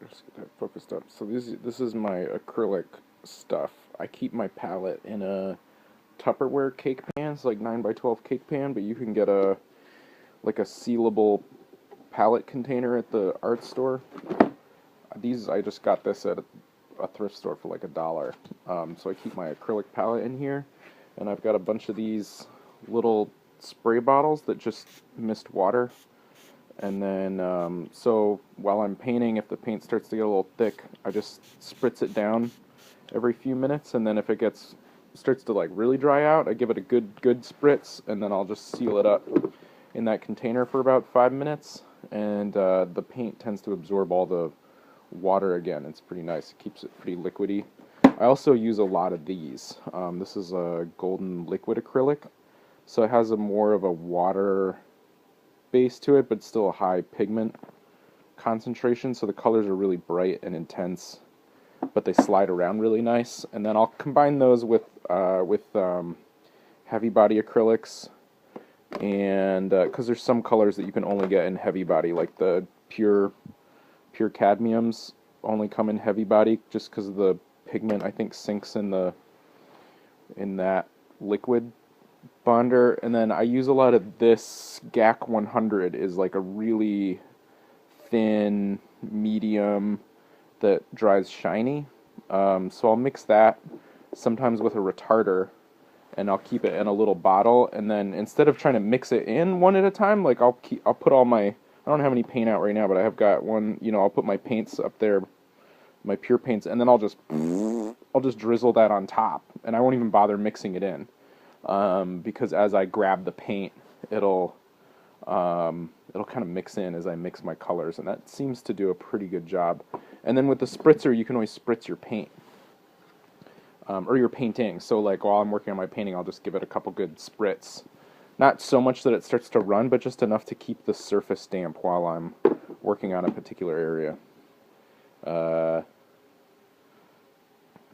Just get that focused up. So this is my acrylic stuff. I keep my palette in a Tupperware cake pan. It's like 9 by 12 cake pan, but you can get a like a sealable palette container at the art store. These I just got this at a thrift store for like $1. So I keep my acrylic palette in here, and I've got a bunch of these little spray bottles that just mist water. And then, so while I'm painting, if the paint starts to get a little thick, I just spritz it down every few minutes, and then if it starts to like really dry out, I give it a good spritz, and then I'll just seal it up in that container for about 5 minutes, and the paint tends to absorb all the water again. It's pretty nice. It keeps it pretty liquidy. I also use a lot of these. This is a golden liquid acrylic, so it has a more of a water base to it, but still a high pigment concentration, so the colors are really bright and intense, but they slide around really nice. And then I'll combine those with heavy body acrylics, and because there's some colors that you can only get in heavy body, like the pure cadmiums only come in heavy body, just because of the pigment I think sinks in that liquid bonder. And then I use a lot of this GAC 100 is like a really thin medium that dries shiny. So I'll mix that sometimes with a retarder, and I'll keep it in a little bottle, and then instead of trying to mix it in one at a time, like I'll put all my, I don't have any paint out right now, but I have got one, I'll put my paints up there, my pure paints, and then I'll just drizzle that on top, and I won't even bother mixing it in. Because as I grab the paint, it'll kind of mix in as I mix my colors, and that seems to do a pretty good job. And then with the spritzer, you can always spritz your paint, or your painting. So like while I'm working on my painting, I'll just give it a couple good spritz. Not so much that it starts to run, but just enough to keep the surface damp while I'm working on a particular area.